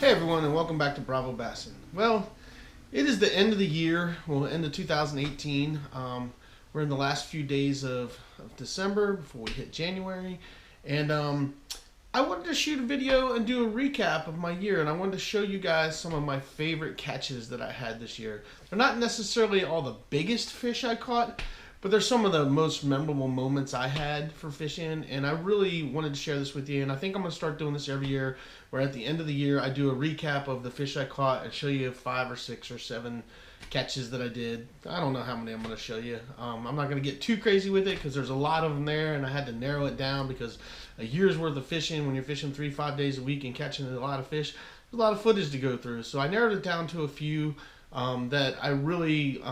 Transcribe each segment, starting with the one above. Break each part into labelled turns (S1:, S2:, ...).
S1: Hey everyone, and welcome back to Bravo Bassin. Well, it is the end of the year, end of 2018. We're in the last few days of December before we hit January, and I wanted to shoot a video and do a recap of my year, and I wanted to show you guys some of my favorite catches that I had this year. They're not necessarily all the biggest fish I caught, but they're some of the most memorable moments I had for fishing, and I really wanted to share this with you. And I think I'm going to start doing this every year, where at the end of the year I do a recap of the fish I caught and show you 5 or 6 or 7 catches that I did. I don't know how many I'm going to show you. I'm not going to get too crazy with it because there's a lot of them there, and I had to narrow it down because a year's worth of fishing, when you're fishing 3-5 days a week and catching a lot of fish, there's a lot of footage to go through. So I narrowed it down to a few that I really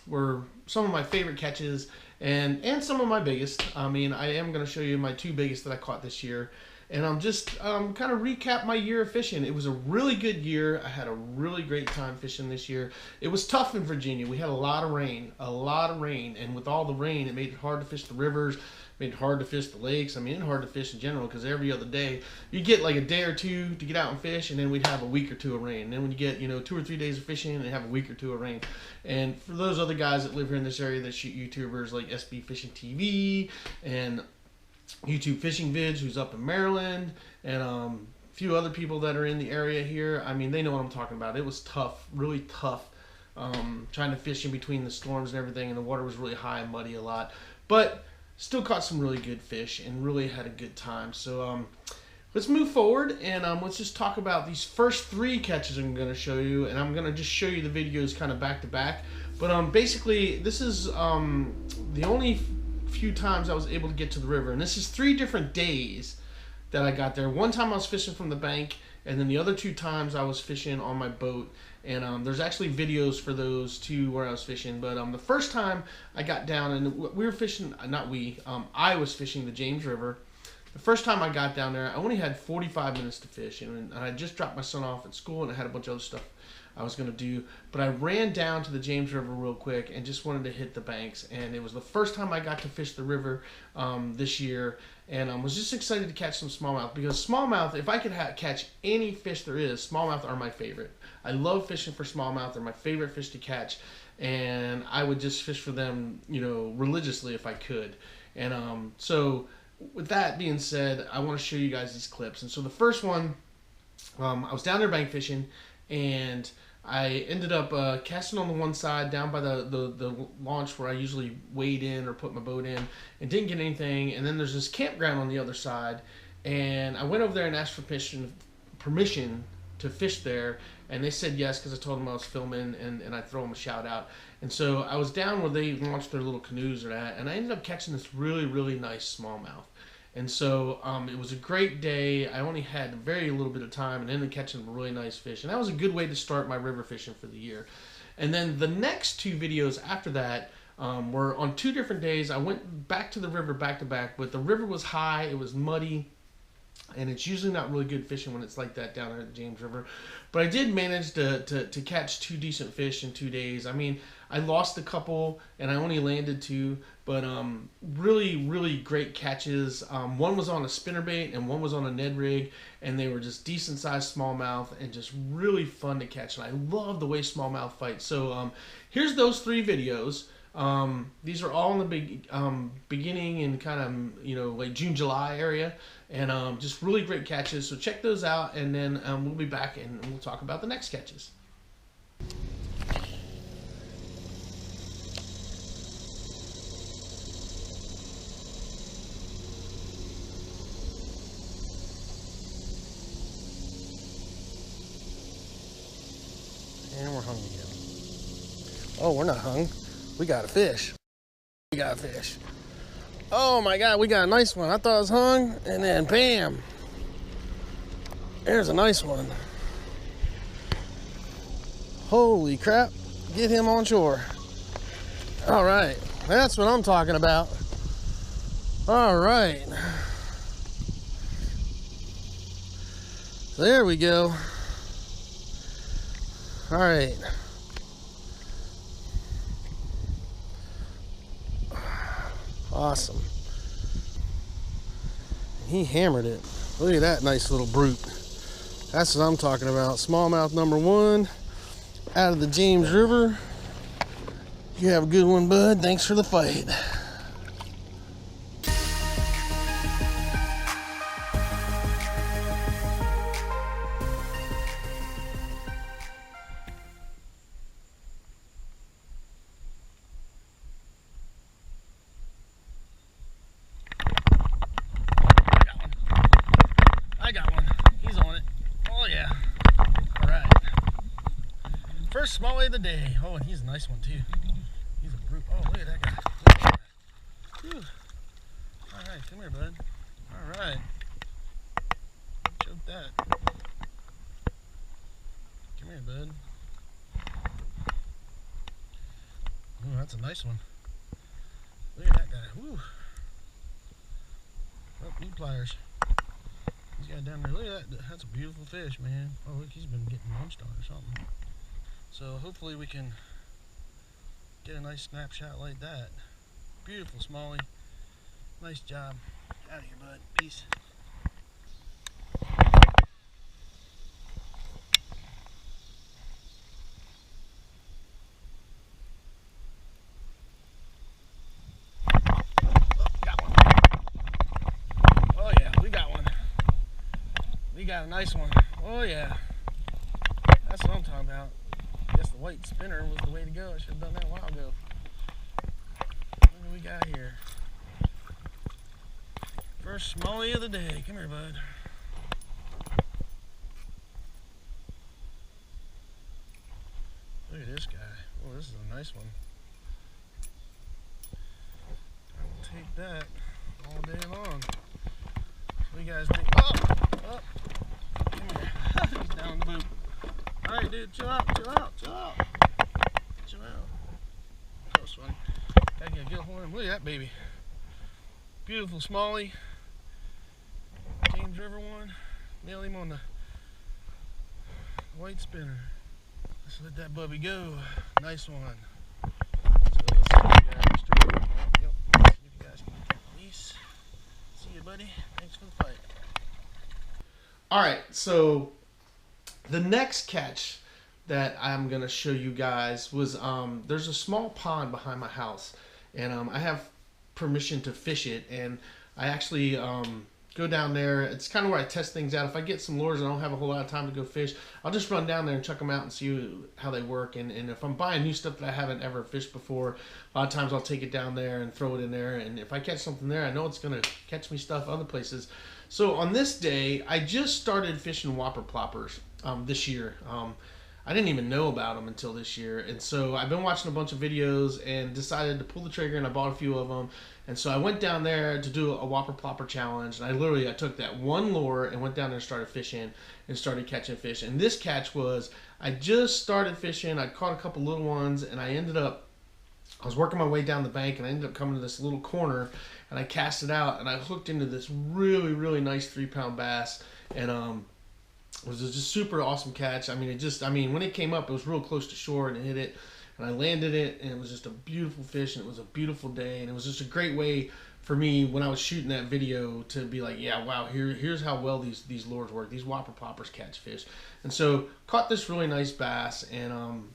S1: were some of my favorite catches and some of my biggest. I mean, I am going to show you my 2 biggest that I caught this year, and I'm just kind of recap my year of fishing. It was a really good year. I had a really great time fishing this year. It was tough in Virginia. We had a lot of rain, and with all the rain, it made it hard to fish the rivers, made it hard to fish the lakes. I mean, it's hard to fish in general because every other day you get like a day or 2 to get out and fish, and then we'd have a week or 2 of rain. And then when you get 2 or 3 days of fishing and have a week or 2 of rain. And for those other guys that live here in this area that shoot YouTubers like SB Fishing TV and YouTube Fishing Vids, who's up in Maryland, and a few other people that are in the area here, I mean, they know what I'm talking about. It was tough, really tough, trying to fish in between the storms and everything, and the water was really high and muddy a lot. But still caught some really good fish and really had a good time. So let's move forward, and let's just talk about these first 3 catches I'm going to show you, and I'm going to just show you the videos kind of back to back. But basically, this is the only few times I was able to get to the river, and this is 3 different days that I got there. One time I was fishing from the bank, and then the other 2 times I was fishing on my boat. And there's actually videos for those 2 where I was fishing. But the first time I got down, and we were fishing, I was fishing the James River. The first time I got down there, I only had 45 minutes to fish, and I just dropped my son off at school, and I had a bunch of other stuff I was going to do. But I ran down to the James River real quick and just wanted to hit the banks. And it was the first time I got to fish the river this year, and I was just excited to catch some smallmouth, because smallmouth, if I could catch any fish there is, smallmouth are my favorite. I love fishing for smallmouth. They're my favorite fish to catch, and I would just fish for them, religiously if I could. And so with that being said, I want to show you guys these clips. And so the first one, I was down there bank fishing, and I ended up casting on the one side down by the launch where I usually wade in or put my boat in, and didn't get anything. And then there's this campground on the other side, and I went over there and asked for permission to fish there, and they said yes, because I told them I was filming, and I throw them a shout out. And so I was down where they launched their little canoes at, and I ended up catching this really, really nice smallmouth. And so it was a great day. I only had very little bit of time, and ended up catching a really nice fish. And that was a good way to start my river fishing for the year. And then the next 2 videos after that were on 2 different days. I went back to the river back to back, but the river was high, it was muddy, and it's usually not really good fishing when it's like that down there at the James River. But I did manage to catch 2 decent fish in 2 days. I mean, I lost a couple, and I only landed 2, but really, really great catches. One was on a spinnerbait, and one was on a Ned rig, and they were just decent-sized smallmouth and just really fun to catch. And I love the way smallmouth fight. So here's those 3 videos. These are all in the beginning and kind of, like June, July area, and just really great catches. So check those out, and then we'll be back and we'll talk about the next catches. And we're hung again. Oh, we're not hung. We got a fish. We got a fish. Oh my God, we got a nice one. I thought it was hung, and then bam. There's a nice one. Holy crap. Get him on shore. All right, that's what I'm talking about. All right. There we go. All right. Awesome. He hammered it. Look at that nice little brute. That's what I'm talking about. Smallmouth number 1 out of the James River. You have a good one, bud. Thanks for the fight. I got one. He's on it. Oh yeah. All right. First smallie of the day. Oh, and he's a nice one too. He's a brute. Oh, look at that guy. Look at that. Whew. All right, come here, bud. All right. Choke that. Come here, bud. Ooh, that's a nice one. Look at that guy. Woo. Oh, new pliers. He's got down there. Look at that. That's a beautiful fish, man. Oh, look, he's been getting munched on or something. So hopefully we can get a nice snapshot like that. Beautiful smallie. Nice job. Out of here, bud. Peace. We got a nice one. Oh yeah. That's what I'm talking about. I guess the white spinner was the way to go. I should have done that a while ago. What do we got here? First smallie of the day. Come here, bud. Look at this guy. Oh, this is a nice one. I will take that all day long. What do you guys think? Oh! He's down the boot. Alright, dude, chill out, chill out, chill out. Chill out. That was funny. Gotta get a hold of him. Look at that baby. Beautiful smallie. James River one. Nailed him on the white spinner. Let's let that bubby go. Nice one. So let's see if you guys see if you guys can get a release. See you, buddy. Thanks for the fight. Alright, so the next catch that I'm going to show you guys was, there's a small pond behind my house, and I have permission to fish it, and I actually go down there. It's kind of where I test things out. If I get some lures and I don't have a whole lot of time to go fish, I'll just run down there and check them out and see how they work, and if I'm buying new stuff that I haven't ever fished before, a lot of times I'll take it down there and throw it in there, and if I catch something there, I know it's going to catch me stuff other places. So on this day, I just started fishing whopper ploppers this year. I didn't even know about them until this year, and so I've been watching a bunch of videos and decided to pull the trigger, and I bought a few of them. And so I went down there to do a whopper plopper challenge, and I took that one lure and went down there and started fishing and started catching fish. And this catch was, I just started fishing, I caught a couple little ones, and I was working my way down the bank, and I ended up coming to this little corner, and I cast it out, and I hooked into this really, really nice 3-pound bass, and it was just a super awesome catch. I mean, when it came up, it was real close to shore, and it hit it, and I landed it, and it was just a beautiful fish, and it was a beautiful day, and it was just a great way for me when I was shooting that video to be like, yeah, wow, here's how well these lures work. These whopper ploppers catch fish. And so caught this really nice bass, and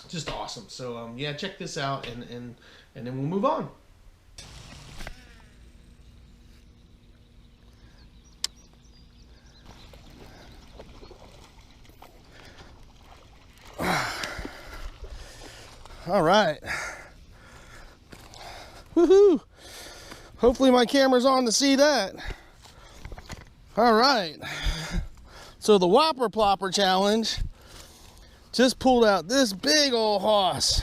S1: just awesome. So yeah, check this out, and then we'll move on. All right. Woohoo! Hopefully my camera's on to see that. All right. So the whopper plopper challenge just pulled out this big old hoss.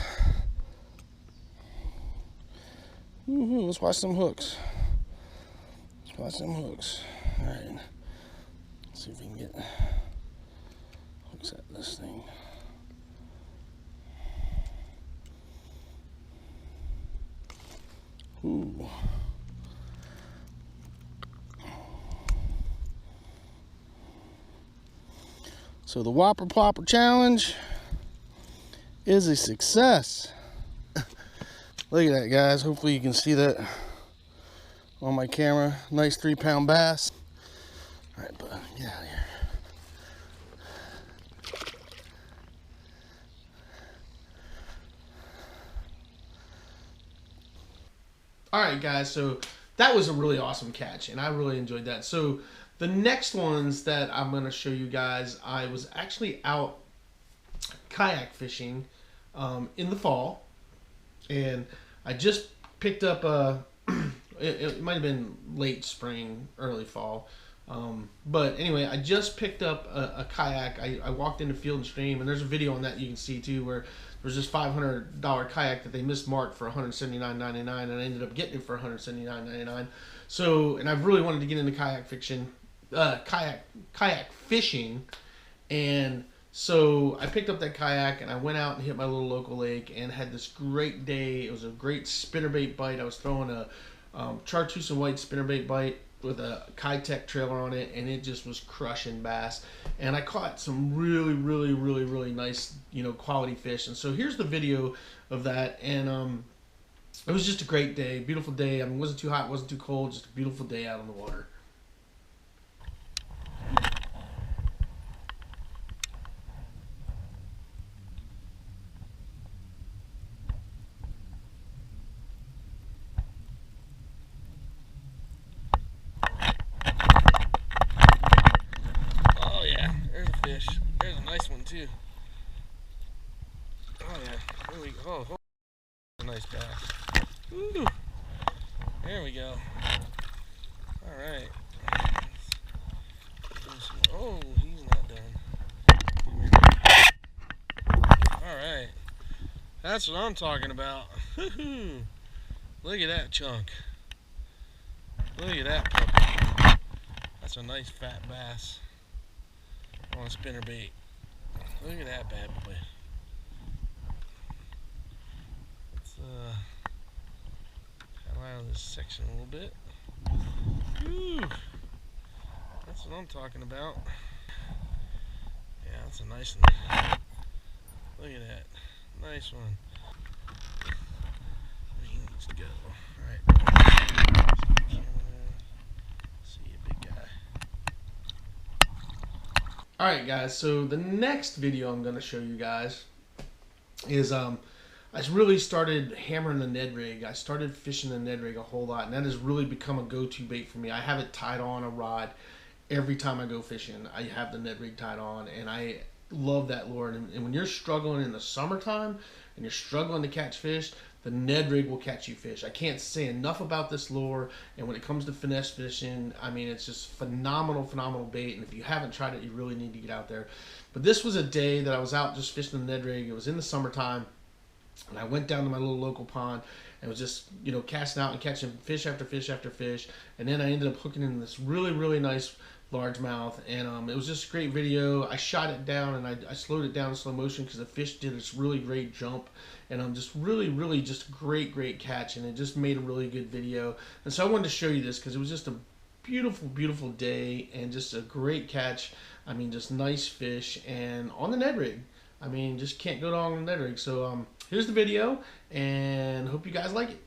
S1: Woohoo! Let's watch some hooks. Let's watch some hooks. All right. Let's see if we can get hooks at this thing. Ooh. So the whopper plopper challenge is a success. Look at that, guys. Hopefully you can see that on my camera. Nice 3-pound bass. All right, bud, get out of here. All right, guys. So that was a really awesome catch, and I really enjoyed that. So the next ones that I'm going to show you guys, I was actually out kayak fishing in the fall, and I just picked up a. It might have been late spring, early fall. But anyway, I just picked up a kayak. I walked into Field and Stream, and there's a video on that you can see too, where there's this $500 kayak that they mismarked for $179.99, and I ended up getting it for $179.99. So, and I've really wanted to get into kayak fishing, and so I picked up that kayak and I went out and hit my little local lake and had this great day. It was a great spinnerbait bite. I was throwing a chartreuse and white spinnerbait bite with a Kitech trailer on it, and it just was crushing bass. And I caught some really nice, quality fish. And so here's the video of that. And it was just a great day, beautiful day. I mean, it wasn't too hot, it wasn't too cold, just a beautiful day out on the water. Fish. There's a nice one too. Oh yeah. There we go. Oh, a nice bass. Ooh. There we go. All right. Oh, he's not done. All right. That's what I'm talking about. Look at that chunk. Look at that puppy. That's a nice fat bass on a spinnerbait. Look at that bad boy. Let's come out of this section a little bit. Whew. That's what I'm talking about. Yeah, that's a nice one. Look at that. Nice one. He needs to go. Alright. See you, big guy. Alright guys, so the next video I'm going to show you guys is I really started hammering the Ned rig. I started fishing the Ned rig a whole lot, and that has really become a go-to bait for me. I have it tied on a rod every time I go fishing. I have the Ned rig tied on, and I love that lure. And when you're struggling in the summertime and you're struggling to catch fish, the Ned rig will catch you fish. I can't say enough about this lure. And when it comes to finesse fishing, I mean, it's just phenomenal bait. And if you haven't tried it, you really need to get out there. But this was a day that I was out just fishing the Ned rig. It was in the summertime, and I went down to my little local pond and was just, casting out and catching fish after fish after fish. And then I ended up hooking in this really nice largemouth, and it was just a great video. I shot it down, and I slowed it down in slow motion because the fish did this really great jump, and just really just great catch, and it just made a really good video. And so I wanted to show you this because it was just a beautiful day and just a great catch. I mean, just nice fish, and on the Ned rig. I mean, just can't go wrong on the Ned rig. So here's the video, and hope you guys like it.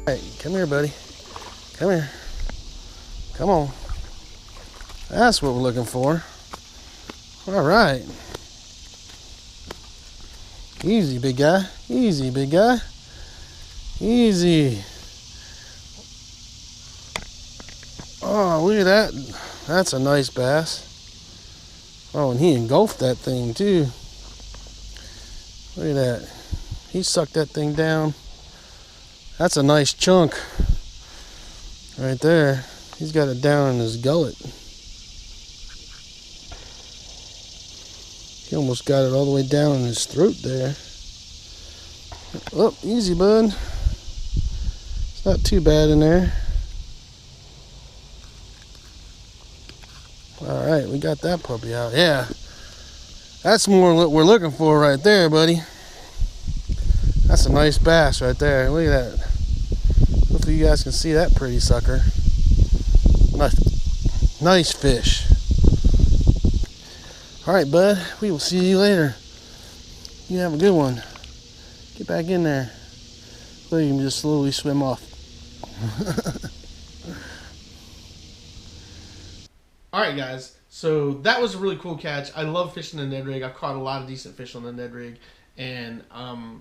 S1: Hey, come here, buddy. Come here. Come on. That's what we're looking for. All right. Easy, big guy. Easy, big guy. Easy. Oh, look at that. That's a nice bass. Oh, and he engulfed that thing, too. Look at that. He sucked that thing down. That's a nice chunk right there. He's got it down in his gullet. He almost got it all the way down in his throat there. Oh, easy, bud. It's not too bad in there. All right, we got that puppy out. Yeah, that's more what we're looking for right there, buddy. That's a nice bass right there. Look at that. Hopefully you guys can see that pretty sucker. Nice fish. All right, bud. We will see you later. You have a good one. Get back in there. Look, you can just slowly swim off. All right, guys. So that was a really cool catch. I love fishing the Ned rig. I've caught a lot of decent fish on the Ned rig. And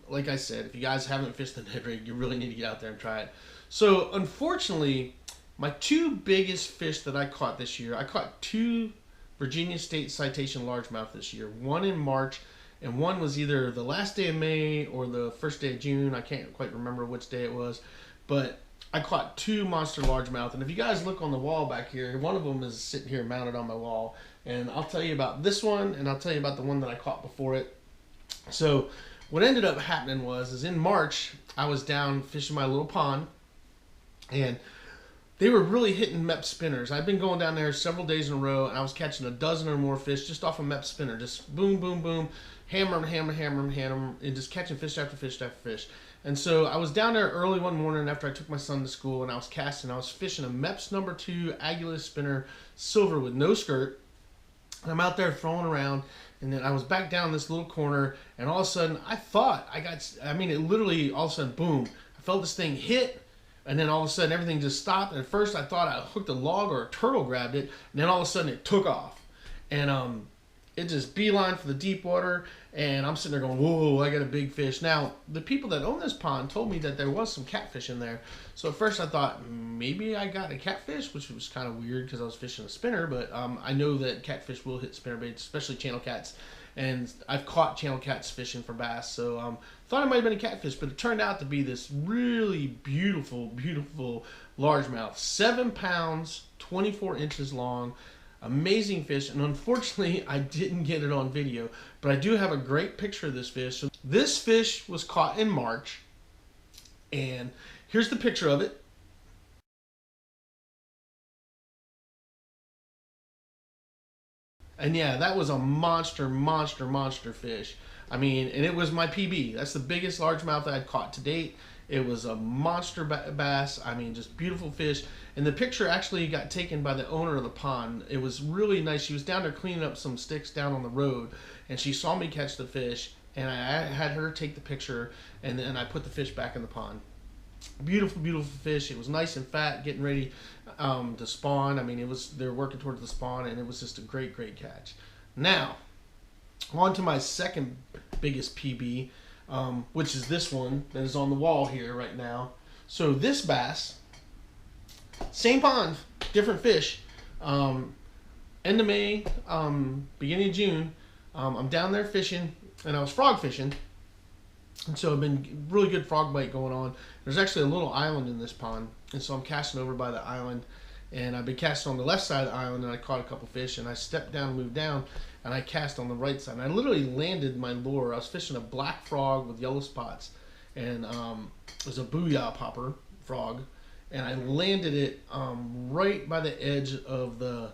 S1: like I said, if you guys haven't fished the Ned rig, you really need to get out there and try it. So unfortunately, my two biggest fish that I caught this year, I caught two Virginia State Citation largemouth this year. One in March, and one was either the last day of May or the first day of June. I can't quite remember which day it was. But I caught two monster largemouth. And if you guys look on the wall back here, one of them is sitting here mounted on my wall. And I'll tell you about this one, and I'll tell you about the one that I caught before it. So what ended up happening was in March, I was down fishing my little pond, and they were really hitting Mep spinners. I've been going down there several days in a row, and I was catching a dozen or more fish just off a Mep spinner. Just boom, boom, boom, hammer them, hammer, hammer them, hammer them, and just catching fish after fish after fish. And so I was down there early one morning after I took my son to school, and I was casting. I was fishing a Mep's number 2 Agulous spinner, silver with no skirt. And I'm out there throwing around, and then I was back down this little corner, and all of a sudden it literally all of a sudden, boom, I felt this thing hit, and then all of a sudden everything just stopped. And at first I thought I hooked a log or a turtle grabbed it, and then all of a sudden it took off. And it just beeline for the deep water, and I'm sitting there going, whoa, I got a big fish. Now, the people that own this pond told me that there was some catfish in there. So at first I thought maybe I got a catfish, which was kind of weird because I was fishing a spinner, but I know that catfish will hit spinnerbaits, especially channel cats. And I've caught channel cats fishing for bass, so thought it might have been a catfish, but it turned out to be this really beautiful, beautiful largemouth. 7 pounds, 24 inches long. Amazing fish, and unfortunately I didn't get it on video, but I do have a great picture of this fish. So this fish was caught in March, and here's the picture of it. And yeah, that was a monster, monster, monster fish. I mean, and it was my PB. That's the biggest largemouth I'd caught to date. It was a monster bass. I mean, just beautiful fish. And the picture actually got taken by the owner of the pond. It was really nice. She was down there cleaning up some sticks down on the road, and she saw me catch the fish, and I had her take the picture, and then I put the fish back in the pond. Beautiful, beautiful fish. It was nice and fat, getting ready to spawn. I mean, they're working towards the spawn, and it was just a great, great catch. Now, on to my second biggest PB, which is this one that is on the wall here right now. So this bass, same pond, different fish. End of May, beginning of June, I'm down there fishing, and I was frog fishing. And so I've been really good frog bite going on. There's actually a little island in this pond, and so I'm casting over by the island, and I've been casting on the left side of the island, and I caught a couple fish, and I stepped down, moved down, and I cast on the right side. And I literally landed my lure. I was fishing a black frog with yellow spots, and it was a booyah popper frog, and I landed it right by the edge of the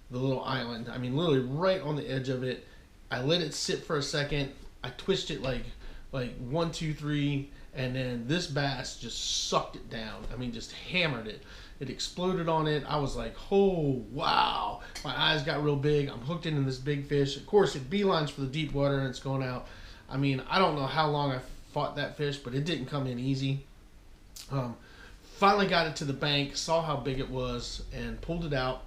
S1: little island. I mean, literally right on the edge of it. I let it sit for a second. I twitched it like 1, 2, 3, and then this bass just sucked it down. I mean, just hammered it. It exploded on it. I was like, oh, wow. My eyes got real big. I'm hooked into this big fish. Of course, it beelines for the deep water, and it's going out. I mean, I don't know how long I fought that fish, but it didn't come in easy. Finally got it to the bank, saw how big it was, and pulled it out.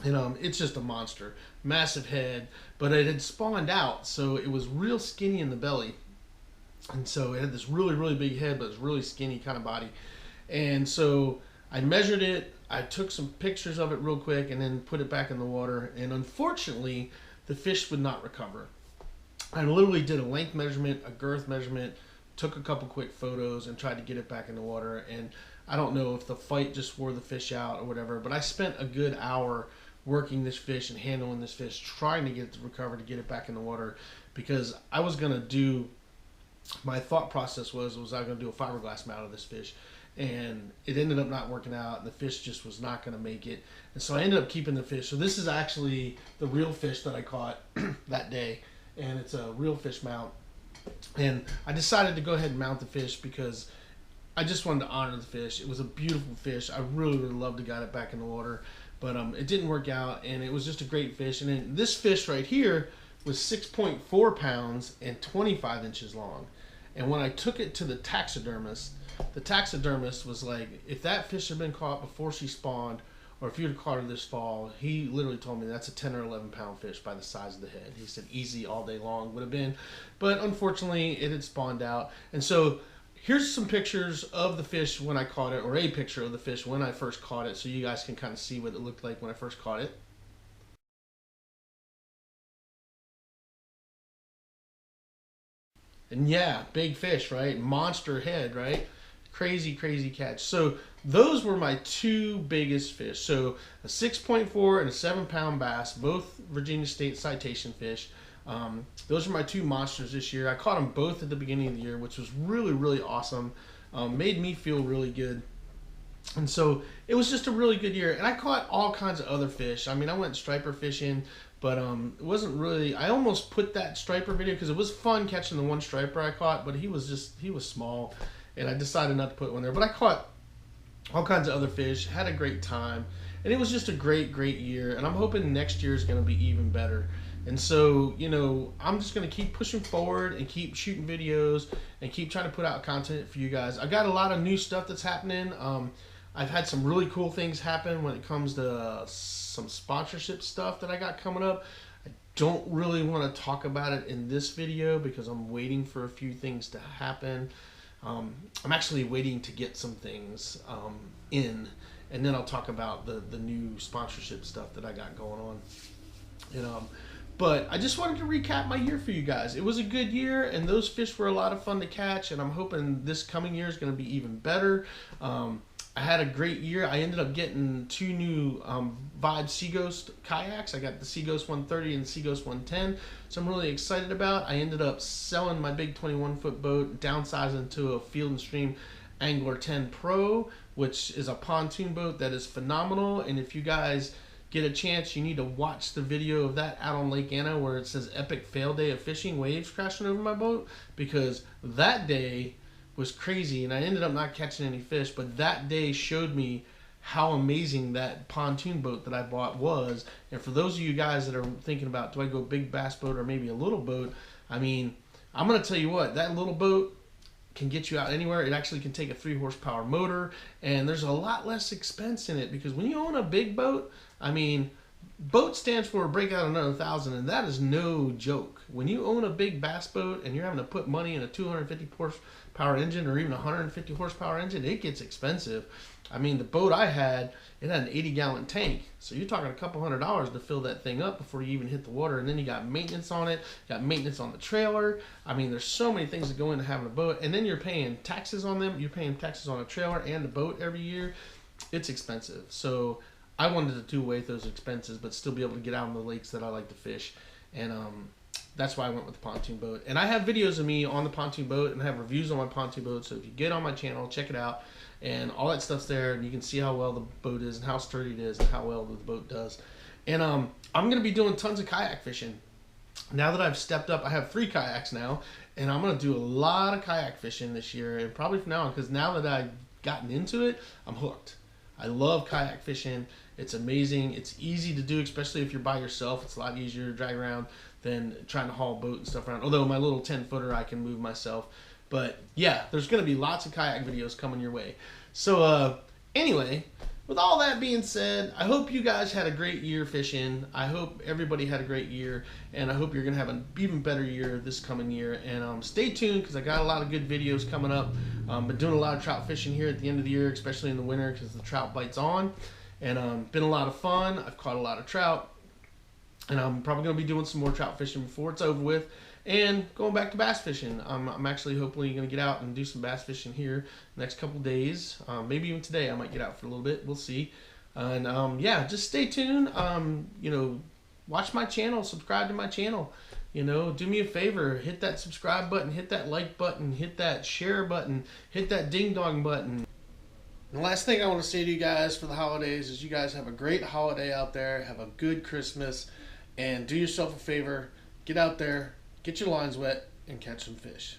S1: And it's just a monster. Massive head. But it had spawned out, so it was real skinny in the belly. And so it had this really, really big head, but it was really skinny kind of body. And so I measured it. I took some pictures of it real quick and then put it back in the water. And unfortunately, the fish would not recover. I literally did a length measurement, a girth measurement, took a couple quick photos, and tried to get it back in the water. And I don't know if the fight just wore the fish out or whatever, but I spent a good hour working this fish and handling this fish, trying to get it to recover, to get it back in the water, because I was going to do, my thought process was I was going to do a fiberglass mount of this fish, and it ended up not working out, and the fish just was not going to make it. And so I ended up keeping the fish. So this is actually the real fish that I caught that day, and it's a real fish mount. And I decided to go ahead and mount the fish because I just wanted to honor the fish. It was a beautiful fish. I really, really loved to got it back in the water, but it didn't work out, and it was just a great fish. And then this fish right here was 6.4 pounds and 25 inches long. And when I took it to the taxidermist was like, if that fish had been caught before she spawned, or if you'd have caught her this fall, he literally told me that's a 10 or 11 pound fish by the size of the head. He said easy all day long would have been, but unfortunately it had spawned out. And so here's some pictures of the fish when I caught it, or a picture of the fish when I first caught it, so you guys can kind of see what it looked like when I first caught it. And yeah, big fish, right? Monster head, right? Crazy, crazy catch. So those were my two biggest fish. So a 6.4 and a 7-pound bass, both Virginia State citation fish. Those are my two monsters this year. I caught them both at the beginning of the year, which was really, really awesome. Made me feel really good. And so it was just a really good year. And I caught all kinds of other fish. I mean, I went striper fishing, but it wasn't really, I almost put that striper video because it was fun catching the one striper I caught, but he was small, and I decided not to put one there. But I caught all kinds of other fish, had a great time, and it was just a great, great year. And I'm hoping next year is going to be even better. And so, you know, I'm just going to keep pushing forward and keep shooting videos and keep trying to put out content for you guys. I got a lot of new stuff that's happening. I've had some really cool things happen when it comes to some sponsorship stuff that I got coming up. I don't really want to talk about it in this video because I'm waiting for a few things to happen. I'm actually waiting to get some things in, and then I'll talk about the new sponsorship stuff that I got going on. And but I just wanted to recap my year for you guys. It was a good year, and those fish were a lot of fun to catch, and I'm hoping this coming year is going to be even better. I had a great year. I ended up getting two new Vibe Seaghost kayaks. I got the Seaghost 130 and Seaghost 110, so I'm really excited about. I ended up selling my big 21-foot boat, downsizing to a Field and Stream Angler 10 Pro, which is a pontoon boat that is phenomenal. And if you guys get a chance, you need to watch the video of that out on Lake Anna where it says epic fail day of fishing, waves crashing over my boat, because that day was crazy and I ended up not catching any fish, but that day showed me how amazing that pontoon boat that I bought was. And for those of you guys that are thinking about, do I go big bass boat or maybe a little boat, I mean, I'm going to tell you what, that little boat can get you out anywhere. It actually can take a 3-horsepower motor, and there's a lot less expense in it, because when you own a big boat, I mean, boat stands for break out another 1,000, and that is no joke. When you own a big bass boat and you're having to put money in a 250 horsepower engine or even a 150 horsepower engine, it gets expensive. I mean, the boat I had, it had an 80-gallon tank, so you're talking a couple $100 to fill that thing up before you even hit the water. And then you got maintenance on it, you got maintenance on the trailer. I mean, there's so many things that go into having a boat, and then you're paying taxes on them. You're paying taxes on a trailer and the boat every year. It's expensive. So I wanted to do away with those expenses, but still be able to get out on the lakes that I like to fish. And that's why I went with the pontoon boat. And I have videos of me on the pontoon boat, and I have reviews on my pontoon boat. So if you get on my channel, check it out. And all that stuff's there, and you can see how well the boat is and how sturdy it is and how well the boat does. And I'm going to be doing tons of kayak fishing. Now that I've stepped up, I have 3 kayaks now, and I'm going to do a lot of kayak fishing this year, and probably from now on, because now that I've gotten into it, I'm hooked. I love kayak fishing. It's amazing. It's easy to do, especially if you're by yourself. It's a lot easier to drag around than trying to haul a boat and stuff around. Although my little 10-footer, I can move myself. But yeah, there's going to be lots of kayak videos coming your way. So anyway, with all that being said, I hope you guys had a great year fishing. I hope everybody had a great year, and I hope you're going to have an even better year this coming year. And stay tuned, because I got a lot of good videos coming up. Been doing a lot of trout fishing here at the end of the year, especially in the winter, because the trout bites on. And been a lot of fun. I've caught a lot of trout, and I'm probably going to be doing some more trout fishing before it's over with. and going back to bass fishing. I'm actually hopefully going to get out and do some bass fishing here next couple days. Maybe even today I might get out for a little bit. We'll see. And yeah, just stay tuned. Watch my channel, subscribe to my channel. Do me a favor, hit that subscribe button, hit that like button, hit that share button, hit that ding dong button. And the last thing I want to say to you guys for the holidays is you guys have a great holiday out there, have a good Christmas, and do yourself a favor, get out there, get your lines wet, and catch some fish.